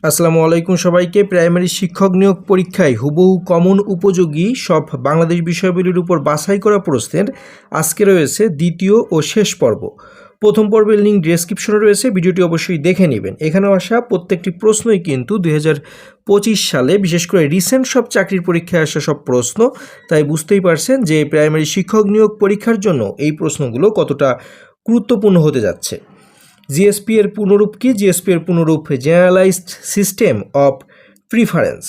আসসালামু আলাইকুম সবাইকে। প্রাইমারি শিক্ষক নিয়োগ পরীক্ষায় হুবহু কমন উপযোগী সব বাংলাদেশ বিষয়গুলির উপর বাছাই করা প্রশ্নের আজকে রয়েছে দ্বিতীয় ও শেষ পর্ব। প্রথম পর্বের লিঙ্ক ডেসক্রিপশনে রয়েছে, ভিডিওটি অবশ্যই দেখে নেবেন। এখানে আসা প্রত্যেকটি প্রশ্নই কিন্তু 2025 সালে বিশেষ করে রিসেন্ট সব চাকরির পরীক্ষায় আসা সব প্রশ্ন, তাই বুঝতেই পারছেন যে প্রাইমারি শিক্ষক নিয়োগ পরীক্ষার জন্য এই প্রশ্নগুলো কতটা গুরুত্বপূর্ণ হতে যাচ্ছে। জিএসপি এর পুনরূপ কি? জিএসপি এর পুনরূপ জেনারেলাইজড সিস্টেম অফ প্রিফারেন্স।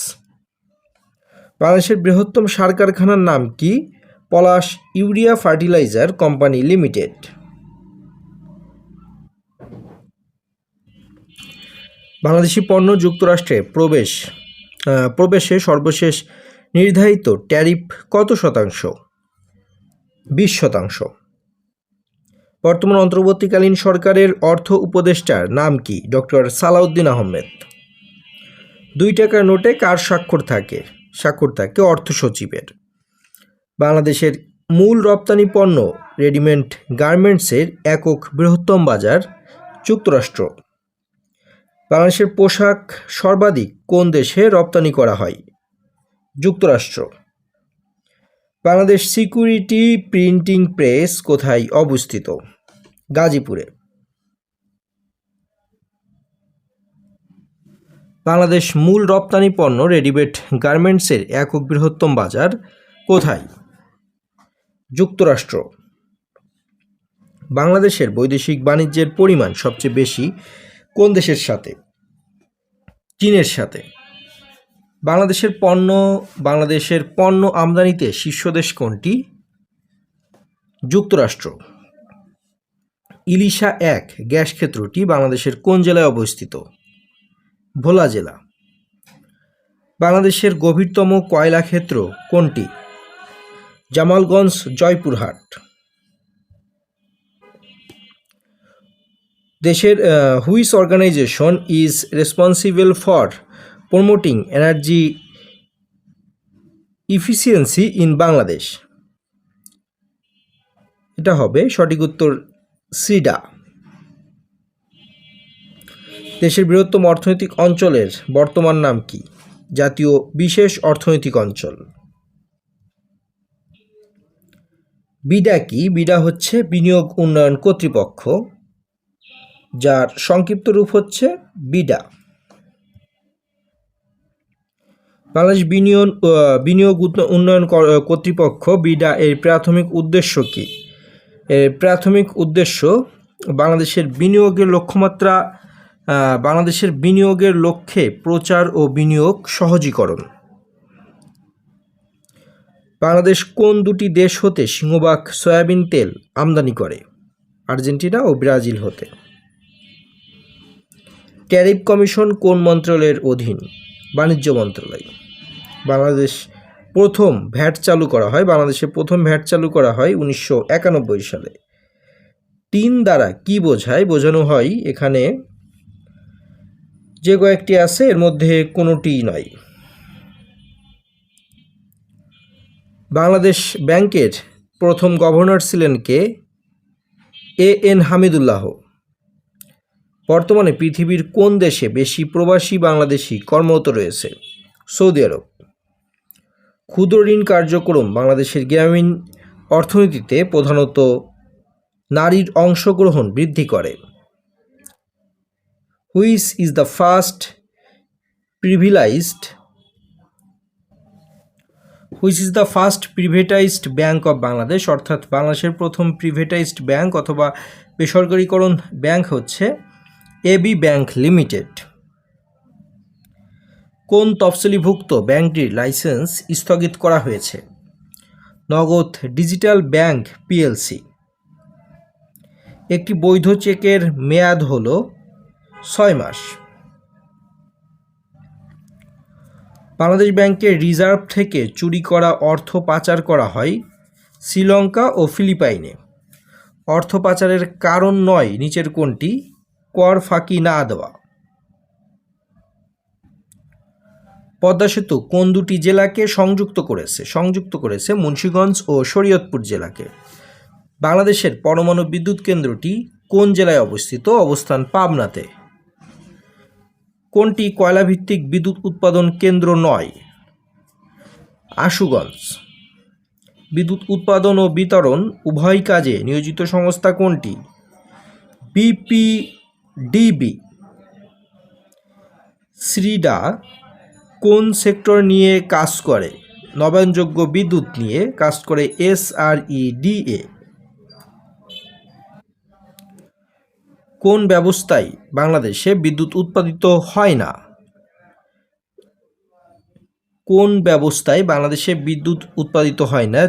বাংলাদেশের বৃহত্তম সার কারখানার নাম কি? Palash urea fertilizer company limited. বাংলাদেশি পণ্য যুক্তরাষ্ট্রে প্রবেশে সর্বশেষ নির্ধারিত ট্যারিফ কত শতাংশ? 20%। বর্তমান অন্তর্বর্তীকালীন সরকারের অর্থ উপদেষ্টার নাম কি? ডক্টর সালাউদ্দিন আহমেদ। 2 টাকার নোটে কার স্বাক্ষর থাকে? অর্থ সচিবের। বাংলাদেশের মূল রপ্তানি পণ্য রেডিমেড গার্মেন্টসের একক বৃহত্তম বাজার যুক্তরাষ্ট্র। বাংলাদেশের পোশাক সর্বাধিক কোন দেশে রপ্তানি করা হয়? যুক্তরাষ্ট্র। বাংলাদেশ সিকিউরিটি প্রিন্টিং প্রেস কোথায় অবস্থিত? গাজীপুরে। বাংলাদেশ মূল রপ্তানি পণ্য রেডিমেড গার্মেন্টসের একক বৃহত্তম বাজার কোথায়? যুক্তরাষ্ট্র। বাংলাদেশের বৈদেশিক বাণিজ্যের পরিমাণ সবচেয়ে বেশি কোন দেশের সাথে? চীনের সাথে। বাংলাদেশের পণ্য আমদানিতে শীর্ষ দেশ কোনটি? যুক্তরাষ্ট্র। ইলিশা 1 গ্যাস ক্ষেত্রটি বাংলাদেশের কোন জেলায় অবস্থিত? ভোলা জেলা। বাংলাদেশের গভীরতম কয়লা ক্ষেত্র কোনটি? জামালগঞ্জ, জয়পুরহাট। দেশের which organization is responsible for promoting energy efficiency in Bangladesh? এটা হবে সঠিক উত্তর সিডা। দেশের বৃহত্তম অর্থনৈতিক অঞ্চলের বর্তমান নাম কি? জাতীয় বিশেষ অর্থনৈতিক অঞ্চল। বিডা কি? বিডা হচ্ছে বিনিয়োগ উন্নয়ন কর্তৃপক্ষ, যার সংক্ষিপ্ত রূপ হচ্ছে বিডা। বাংলাদেশ বিনিয়োগ উন্নয়ন কর্তৃপক্ষ বিডা এর প্রাথমিক উদ্দেশ্য কি? এর প্রাথমিক উদ্দেশ্য বাংলাদেশের বিনিয়োগের লক্ষ্যে প্রচার ও বিনিয়োগ সহজীকরণ। বাংলাদেশ কোন দুটি দেশ হতে সিংহভাগ সয়াবিন তেল আমদানি করে? আর্জেন্টিনা ও ব্রাজিল হতে। ট্যারিফ কমিশন কোন মন্ত্রণালয়ের অধীন? বাণিজ্য মন্ত্রণালয়। বাংলাদেশে প্রথম ভ্যাট চালু করা হয় 1991 সালে। টিন দ্বারা কি বোঝানো হয়? এখানে যে কয়েকটি আছে এর মধ্যে কোনোটিই নয়। বাংলাদেশ ব্যাংকের প্রথম গভর্নর ছিলেন কে? এ.এন. হামিদুল্লাহ। বর্তমানে পৃথিবীর কোন দেশে বেশি প্রবাসী বাংলাদেশি কর্মরত রয়েছে? সৌদি আরব। ক্ষুদ্র ঋণ কার্যক্রম বাংলাদেশের গ্রামীণ অর্থনীতিতে প্রধানত নারীর অংশগ্রহণ বৃদ্ধি করে। Which is the first privatized bank of Bangladesh? অর্থাৎ বাংলাদেশের প্রথম প্রিভেটাইজড ব্যাংক অথবা বেসরকারীকরণ ব্যাংক হচ্ছে এবি ব্যাংক লিমিটেড। কোন তফসিলীভুক্ত ব্যাংকটির লাইসেন্স স্থগিত করা হয়েছে? নগদ ডিজিটাল ব্যাংক পিএলসি। একটি বৈধ চেকের মেয়াদ হল 6 মাস। বাংলাদেশ ব্যাংকের রিজার্ভ থেকে চুরি করা অর্থ পাচার করা হয় শ্রীলঙ্কা ও ফিলিপাইনে। অর্থ পাচারের কারণ নয় নিচের কোনটি? কর ফাঁকি না দেওয়া। পদ্মা সেতু কোন দুটি জেলাকে সংযুক্ত করেছে মুন্সিগঞ্জ ও শরীয়তপুর জেলাকে। বাংলাদেশের পরমাণু বিদ্যুৎ কেন্দ্রটি কোন জেলায় অবস্থিত? অবস্থান পাবনাতে। কোনটি কয়লাভিত্তিক বিদ্যুৎ উৎপাদন কেন্দ্র নয়? আশুগঞ্জ। বিদ্যুৎ উৎপাদন ও বিতরণ উভয় কাজে নিয়োজিত সংস্থা কোনটি? বিপিডিবি। শ্রীডা কোন সেক্টর নিয়ে কাজ করে? নবায়নযোগ্য বিদ্যুৎ নিয়ে কাজ করে SREDA। কোন ব্যবস্থায় বাংলাদেশে বিদ্যুৎ উৎপাদিত হয় না? কোন ব্যবস্থায় বাংলাদেশে বিদ্যুৎ উৎপাদিত হয় না?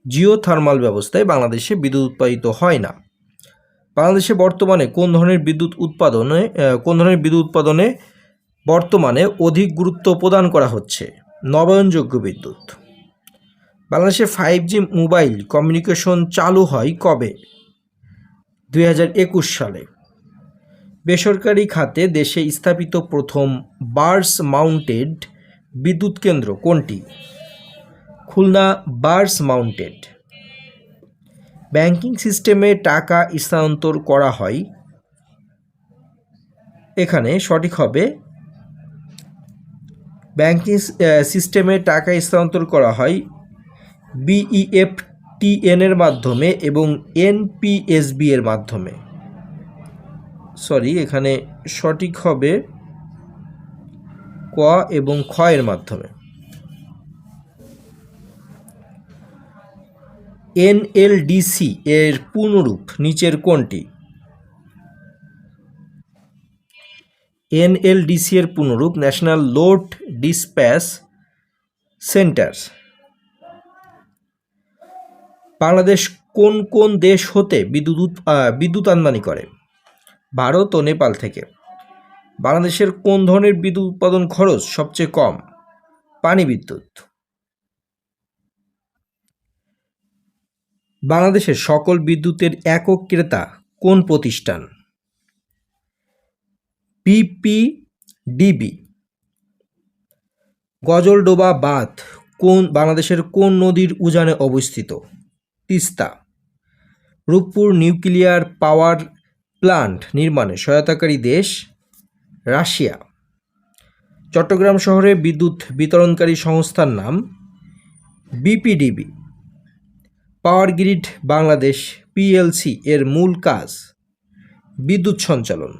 জিওথার্মাল ব্যবস্থায় বাংলাদেশে বিদ্যুৎ উৎপাদিত হয় না। বাংলাদেশে বর্তমানে কোন ধরনের বিদ্যুৎ উৎপাদনে বর্তমানে অধিক গুরুত্ব প্রদান করা হচ্ছে? নবায়নযোগ্য বিদ্যুৎ। বাংলাদেশে 5G মোবাইল কমিউনিকেশন চালু হয় কবে? 2021 সালে। বেসরকারি খাতে দেশে স্থাপিত প্রথম বার্স মাউন্টেড বিদ্যুৎ কেন্দ্র কোনটি? Khulna burst mounted. ব্যাংকিং সিস্টেমে টাকা স্থানান্তর করা হয়, এখানে সঠিক হবে ব্যাংকিং সিস্টেমে টাকা স্থানান্তর করা হয় BEFTN এর মাধ্যমে এবং NPSB এর মাধ্যমে। এখানে সঠিক হবে ক এবং খ এর মাধ্যমে। NLDC এর পূর্ণরূপ নিচের কোনটি? NLDC এর পূর্ণরূপ national load dispatch centre. Bangladesh কোন কোন দেশ হতে বিদ্যুৎ আমদানি করে? ভারত ও নেপাল থেকে। বাংলাদেশের কোন ধরনের বিদ্যুৎ উৎপাদন খরচ সবচেয়ে কম? পানি বিদ্যুৎ। বাংলাদেশের সকল বিদ্যুতের একক ক্রেতা কোন প্রতিষ্ঠান? বিপিডিবি। গজলডোবা বাঁধ বাংলাদেশের কোন নদীর উজানে অবস্থিত? Teesta. Rooppur nuclear power plant নির্মাণে সহায়তাকারী দেশ? রাশিয়া। চট্টগ্রাম শহরে বিদ্যুৎ বিতরণকারী সংস্থার নাম? BPDB. Power grid Bangladesh PLC এর মূল কাজ? বিদ্যুৎ সঞ্চালন।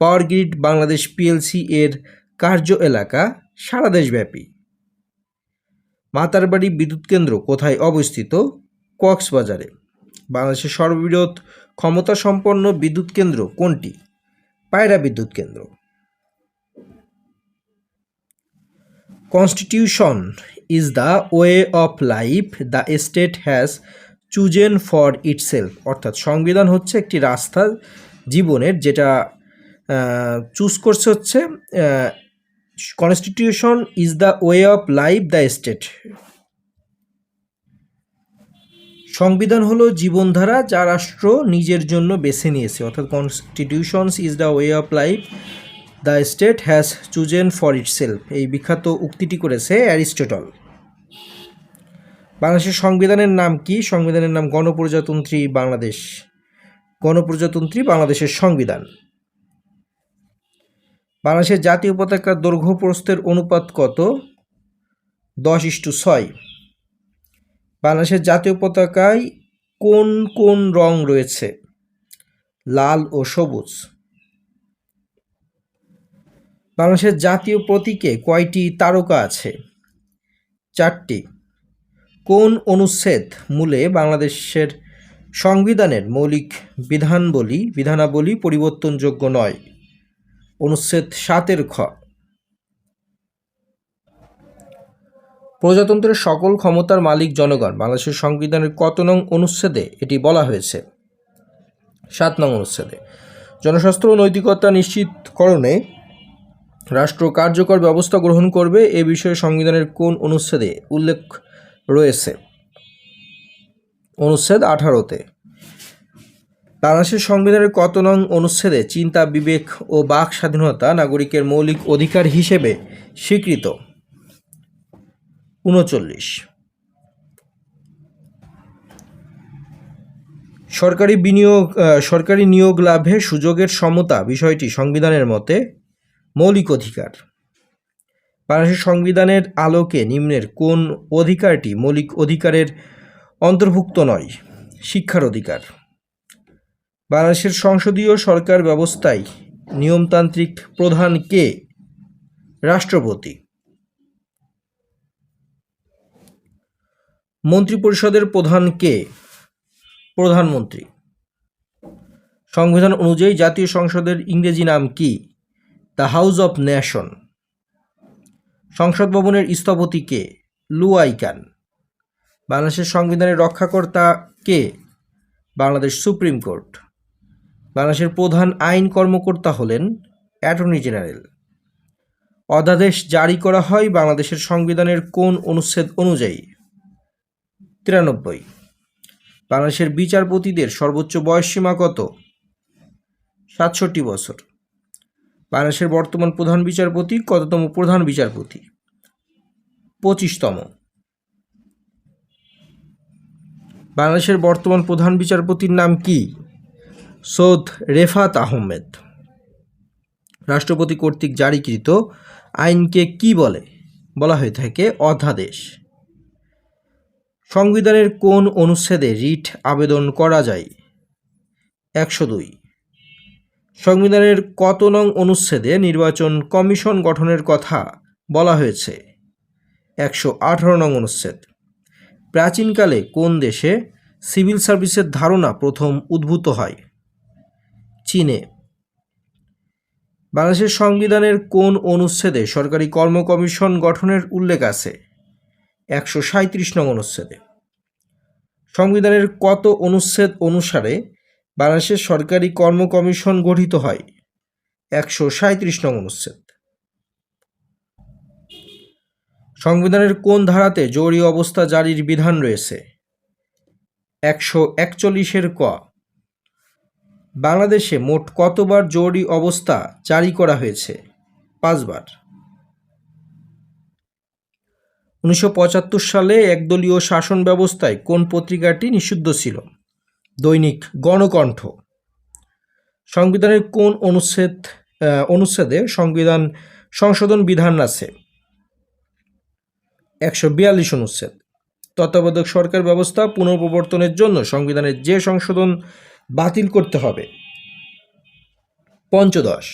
পাওয়ার গ্রিড বাংলাদেশ PLC এর কার্য এলাকা সারা দেশব্যাপী। মাতারবাড়ি বিদ্যুৎ কেন্দ্র কোথায় অবস্থিত? কক্সবাজারে। বাংলাদেশের সর্ববৃহৎ ক্ষমতা সম্পন্ন বিদ্যুৎ কেন্দ্র কোনটি? পায়রা বিদ্যুৎ কেন্দ্র। Constitution is the way of life the state has chosen for itself, অর্থাৎ সংবিধান হচ্ছে একটি রাস্তা জীবনের, যেটা চুজ করছে হচ্ছে constitution is the way of life the state. সংবিধান হলো জীবনধারা যা রাষ্ট্র নিজের জন্য বেছে নিয়েছে, অর্থাৎ constitution is the way of life the state has chosen for itself, এই বিখ্যাত উক্তিটি করেছে অ্যারিস্টটল। বাংলাদেশের সংবিধানের নাম কি? সংবিধানের নাম গণপ্রজাতন্ত্রী বাংলাদেশ। গণপ্রজাতন্ত্রী বাংলাদেশের সংবিধান। বাংলাদেশের জাতীয় পতাকার দৈর্ঘ্য প্রস্থের অনুপাত কত? 10:6। বাংলাদেশের জাতীয় পতাকায় কোন কোন রং রয়েছে? লাল ও সবুজ। বাংলাদেশের জাতীয় প্রতীকে কয়টি তারকা আছে? 4টি। কোন অনুচ্ছেদ মূলে বাংলাদেশের সংবিধানের মৌলিক বিধানাবলী পরিবর্তনযোগ্য নয়? অনুচ্ছেদ 7 খ। প্রজাতন্ত্রের সকল ক্ষমতার মালিক জনগণ বাংলাদেশের সংবিধানের কত নং অনুচ্ছেদে এটি বলা হয়েছে? 7 নং অনুচ্ছেদে। জনস্বাস্থ্য ও নৈতিকতা নিশ্চিতকরণে রাষ্ট্র কার্যকর ব্যবস্থা গ্রহণ করবে এ বিষয়ে সংবিধানের কোন অনুচ্ছেদে উল্লেখ রয়েছে? অনুচ্ছেদ 18-তে। বাংলাদেশের সংবিধানের কত নং অনুচ্ছেদে চিন্তা, বিবেক ও বাক স্বাধীনতা নাগরিকের মৌলিক অধিকার হিসেবে স্বীকৃত? 39। সরকারি নিয়োগ লাভে সুযোগের সমতা বিষয়টি সংবিধানের মতে মৌলিক অধিকার। বাংলাদেশের সংবিধানের আলোকে নিম্নের কোন অধিকারটি মৌলিক অধিকারের অন্তর্ভুক্ত নয়? শিক্ষার অধিকার। বাংলাদেশের সংসদীয় সরকার ব্যবস্থায় নিয়মতান্ত্রিক প্রধান কে? রাষ্ট্রপতি। মন্ত্রিপরিষদের প্রধান কে? প্রধানমন্ত্রী। সংবিধান অনুযায়ী জাতীয় সংসদের ইংরেজি নাম কি? The house of nation. সংসদ ভবনের স্থপতি কে? Louis Kahn. বাংলাদেশের সংবিধানের রক্ষাকর্তা কে? Bangladesh supreme court. বাংলাদেশের প্রধান আইন কর্মকর্তা হলেন অ্যাটর্নি জেনারেল। অধ্যাদেশ জারি করা হয় বাংলাদেশের সংবিধানের কোন অনুচ্ছেদ অনুযায়ী? 93। বাংলাদেশের বিচারপতিদের সর্বোচ্চ বয়সসীমা কত? 67 বছর। বাংলাদেশের বর্তমান প্রধান বিচারপতি কততম প্রধান বিচারপতি? 25তম। বাংলাদেশের বর্তমান প্রধান বিচারপতির নাম কি? সৈয়দ রেফাত আহমেদ। রাষ্ট্রপতি কর্তৃক জারিকৃত আইনকে কি বলা হয়ে থাকে? অধ্যাদেশ। সংবিধানের কোন অনুচ্ছেদে রিট আবেদন করা যায়? 102। সংবিধানের কত নং অনুচ্ছেদে নির্বাচন কমিশন গঠনের কথা বলা হয়েছে? 118 নং অনুচ্ছেদ। প্রাচীনকালে কোন দেশে সিভিল সার্ভিসের ধারণা প্রথম উদ্ভূত হয়? চীনে। বাংলাদেশের সংবিধানের কোন অনুচ্ছেদে সরকারি কর্ম কমিশন গঠনের উল্লেখ আছে? 137 নং অনুচ্ছেদে। সংবিধানের কত অনুচ্ছেদ অনুসারে বাংলাদেশের সরকারি কর্ম কমিশন গঠিত হয়? 137 নং অনুচ্ছেদ। সংবিধানের কোন ধারাতে জরুরি অবস্থা জারির বিধান রয়েছে? 141 ক। বাংলাদেশে মোট কতবার জরুরি অবস্থা জারি করা হয়েছে? 5 বার। 1975 সালে একদলীয় শাসন ব্যবস্থায় কোন পত্রিকাটি নিষিদ্ধ ছিল? দৈনিক গণকণ্ঠ। সংবিধানের কোন অনুচ্ছেদে সংবিধান সংশোধন বিধান আছে? 142 অনুচ্ছেদ। তত্ত্বাবধায়ক সরকার ব্যবস্থা পুনঃপ্রবর্তনের জন্য সংবিধানের যে সংশোধন বাতিল করতে হবে? 15।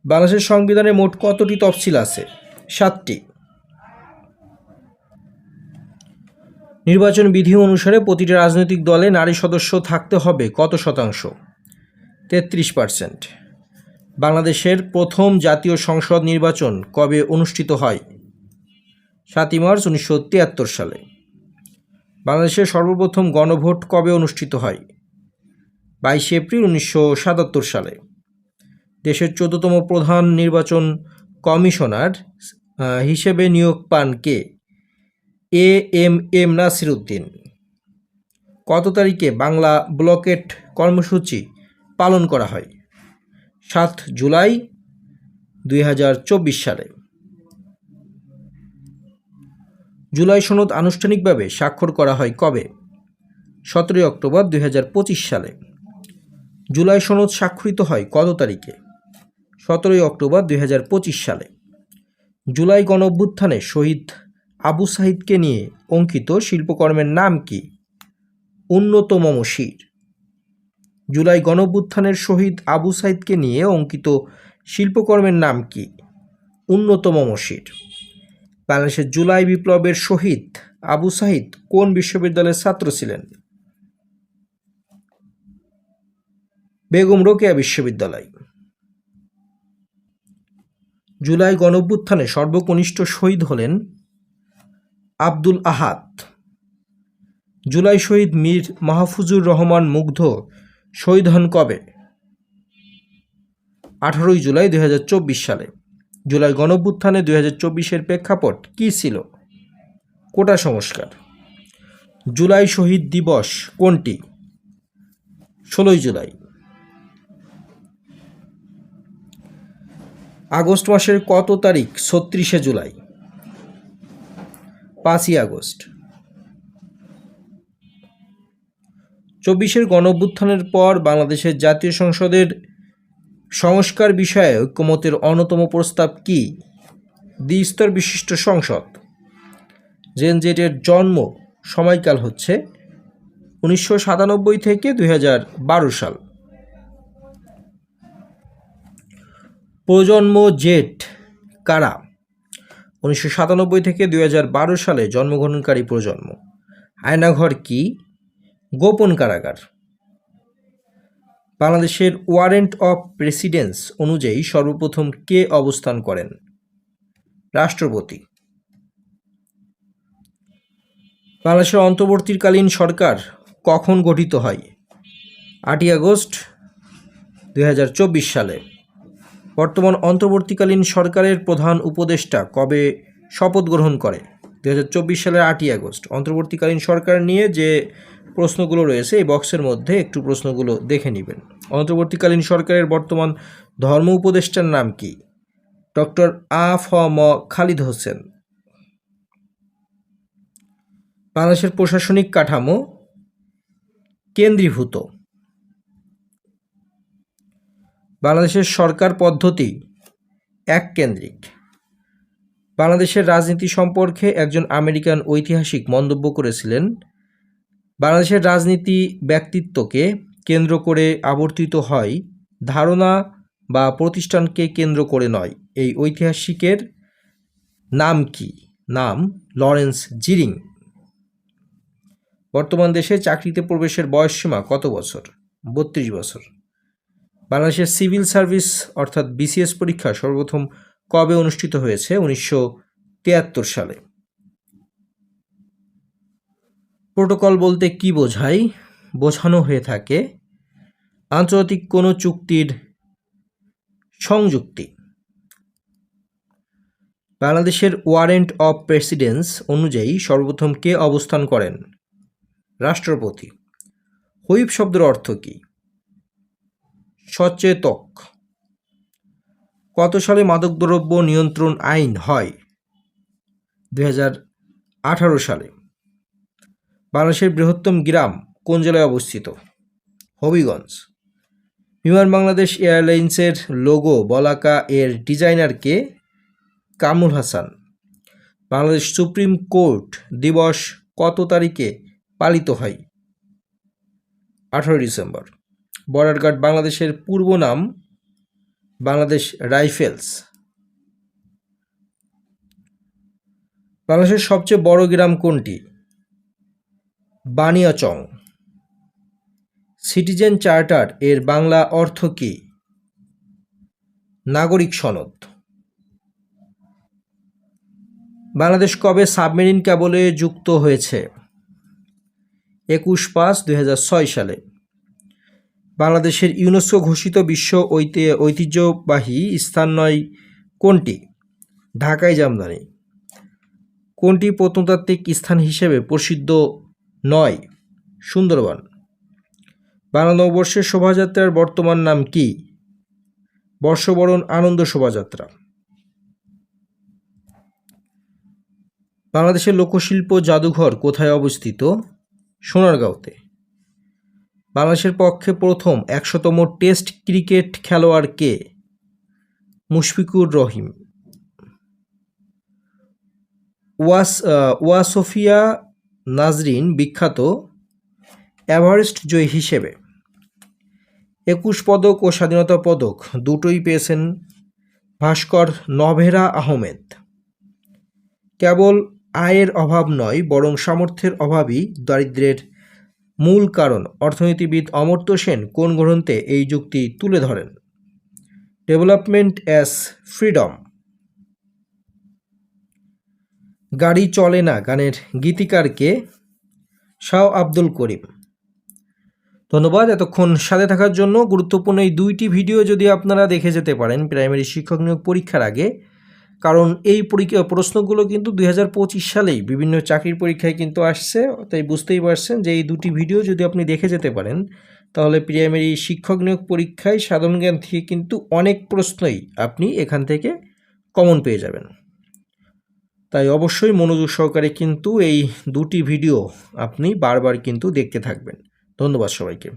বাংলাদেশের সংবিধানে মোট কতটি তফসিল আছে? 7টি। নির্বাচন বিধি অনুসারে প্রতিটি রাজনৈতিক দলে নারী সদস্য থাকতে হবে কত শতাংশ? 33%। বাংলাদেশের প্রথম জাতীয় সংসদ নির্বাচন কবে অনুষ্ঠিত হয়? 7 মার্চ 1973 সালে। বাংলাদেশের সর্বপ্রথম গণভোট কবে অনুষ্ঠিত হয়? 22 এপ্রিল 1977 সালে। দেশের 14তম প্রধান নির্বাচন কমিশনার হিসেবে নিয়োগ পান কে? এম নাসির উদ্দিন। কত তারিখে বাংলা ব্লকেট কর্মসূচি পালন করা হয়? 7 জুলাই 2024 সালে। জুলাই সনদ আনুষ্ঠানিকভাবে স্বাক্ষর করা হয় কবে? 17 অক্টোবর 2025 সালে। জুলাই সনদ স্বাক্ষরিত হয় কত তারিখে? 17 অক্টোবর 2025 সালে। জুলাই গণঅভ্যুত্থানে শহীদ আবু সাঈদকে নিয়ে অঙ্কিত শিল্পকর্মের নাম কি? উন্নত মমশির। জুলাই গণঅভ্যুত্থানের শহীদ আবু সাঈদকে নিয়ে অঙ্কিত শিল্পকর্মের নাম কি? উন্নত মমশির। বাংলাদেশের জুলাই বিপ্লবের শহীদ আবু সাঈদ কোন বিশ্ববিদ্যালয়ের ছাত্র ছিলেন? বেগম রোকেয়া বিশ্ববিদ্যালয়। জুলাই গণঅভ্যুত্থানে সর্বকনিষ্ঠ শহীদ হলেন আব্দুল আহাদ। জুলাই শহীদ মীর মাহফুজুর রহমান মুগ্ধ শহীদ হন কবে? 18 জুলাই 2024 সালে। জুলাই গণঅভ্যুত্থানে 2024-এর প্রেক্ষাপট কী ছিল? কোটা সংস্কার। জুলাই শহীদ দিবস কোনটি? 16 জুলাই। আগস্ট মাসের কত তারিখ 36 জুলাই? 5 আগস্ট। চব্বিশের গণঅভ্যুত্থানের পর বাংলাদেশের জাতীয় সংসদের সংস্কার বিষয়ে ঐক্যমতের অন্যতম প্রস্তাব কি? দ্বিস্তর বিশিষ্ট সংসদ। জেনজেটের জন্ম সময়কাল হচ্ছে 1997 থেকে 2012 সাল। প্রজন্ম জেট কারা? 1997 থেকে 2012 সালে জন্মগ্রহণকারী প্রজন্ম। আয়নাঘর কি? গোপন কারাগার। বাংলাদেশের ওয়ারেন্ট অফ প্রেসিডেন্স অনুযায়ী সর্বপ্রথম কে অবস্থান করেন? রাষ্ট্রপতি। বাংলাদেশের অন্তর্বর্তীকালীন সরকার কখন গঠিত হয়? 8ই আগস্ট 2024 সালে। বর্তমান অন্তর্বর্তীকালীন সরকারের প্রধান উপদেষ্টা কবে শপথ গ্রহণ করে? 2024 সালের 8ই আগস্ট। অন্তর্বর্তীকালীন সরকার নিয়ে যে প্রশ্নগুলো রয়েছে এই বক্সের মধ্যে একটু প্রশ্নগুলো দেখে নেবেন। অন্তর্বর্তীকালীন সরকারের বর্তমান ধর্ম উপদেষ্টার নাম কি? ডক্টর আ.ফ.ম. খালিদ হোসেন। বাংলাদেশের প্রশাসনিক কাঠামো কেন্দ্রীভূত। বাংলাদেশের সরকার পদ্ধতি এককেন্দ্রিক। বাংলাদেশের রাজনীতি সম্পর্কে একজন আমেরিকান ঐতিহাসিক মন্তব্য করেছিলেন, বাংলাদেশের রাজনীতি ব্যক্তিত্বকে কেন্দ্র করে আবর্তিত হয়, ধারণা বা প্রতিষ্ঠানকে কেন্দ্র করে নয়। এই ঐতিহাসিকের নাম কি? নাম লরেন্স জিরিং। বর্তমান দেশে চাকরিতে প্রবেশের বয়সসীমা কত বছর? 32 বছর। বাংলাদেশের সিভিল সার্ভিস অর্থাৎ বিসিএস পরীক্ষা সর্বপ্রথম কবে অনুষ্ঠিত হয়েছে? 1973 সালে। প্রোটোকল বলতে কি বোঝায়? বোঝানো হয়ে থাকে আন্তর্জাতিক কোনো চুক্তির সংযুক্তি। বাংলাদেশের ওয়ারেন্ট অফ প্রেসিডেন্স অনুযায়ী সর্বপ্রথম কে অবস্থান করেন? রাষ্ট্রপতি। হুইপ শব্দের অর্থ কি? সচেতক। কত সালে মাদকদ্রব্য নিয়ন্ত্রণ আইন হয়? 2018 সালে। বাংলাদেশের বৃহত্তম গ্রাম কোন জেলায় অবস্থিত? হবিগঞ্জ। বিমান বাংলাদেশ এয়ারলাইন্সের লোগো বলাকা এর ডিজাইনার কে? কামরুল হাসান। বাংলাদেশ সুপ্রিম কোর্ট দিবস কত তারিখে পালিত হয়? 18 ডিসেম্বর। বর্ডার গার্ড বাংলাদেশের পূর্ব নাম? বাংলাদেশ রাইফেলস। বাংলাদেশের সবচেয়ে বড় গ্রাম কোনটি? বানিয়াচং। সিটিজেন চার্টার এর বাংলা অর্থ কি? নাগরিক সনদ। বাংলাদেশ কবে সাবমেরিন ক্যাবলে যুক্ত হয়েছে? 21/5/2006 সালে। বাংলাদেশের ইউনেস্কো ঘোষিত বিশ্ব ঐতিহ্যবাহী স্থান নয় কোনটি? ঢাকায় জামদানি। কোনটি প্রত্নতাত্ত্বিক স্থান হিসেবে প্রসিদ্ধ নয়? সুন্দরবন। বাংলা নববর্ষের শোভাযাত্রার বর্তমান নাম কি? বর্ষবরণ আনন্দ শোভাযাত্রা। বাংলাদেশের লোকশিল্প জাদুঘর কোথায় অবস্থিত? সোনারগাঁওতে। বাংলাদেশের পক্ষে প্রথম 100তম টেস্ট ক্রিকেট খেলোয়াড় কে? মুশফিকুর রহিম। ওয়াসফিয়া নাজরিন বিখ্যাত এভারেস্ট জয়ী হিসেবে। 21 পদক ও স্বাধীনতা পদক দুটোই পেয়েছেন ভাস্কর নভেরা আহমেদ। কেবল আয়ের অভাব নয় বরং সামর্থ্যের অভাবই দারিদ্র্যের মূল কারণ। অর্থনীতিবিদ অমর্ত্য সেন কোন গ্রন্থে এই যুক্তি তুলে ধরেন? Development as freedom. গাড়ি চলে না গানের গীতিকার কে? শাহ আব্দুল করিম। ধন্যবাদ এতক্ষণ সাথে থাকার জন্য। গুরুত্বপূর্ণ এই 2টি ভিডিও যদি আপনারা দেখে যেতে পারেন প্রাইমারি শিক্ষক নিয়োগ পরীক্ষার আগে, কারণ এই প্রশ্নগুলো কিন্তু 2025 সালেই বিভিন্ন চাকরির পরীক্ষায় কিন্তু আসছে, তাই বুঝতেই পারছেন যে এই 2টি ভিডিও যদি আপনি দেখে যেতে পারেন তাহলে প্রাইমারি শিক্ষক নিয়োগ পরীক্ষায় সাধারণ জ্ঞান থেকে কিন্তু অনেক প্রশ্নই আপনি এখান থেকে কমন পেয়ে যাবেন। তাই অবশ্যই মনোযোগ সহকারে কিন্তু এই 2টি ভিডিও আপনি বারবার কিন্তু দেখতে থাকবেন। ধন্যবাদ সবাইকে।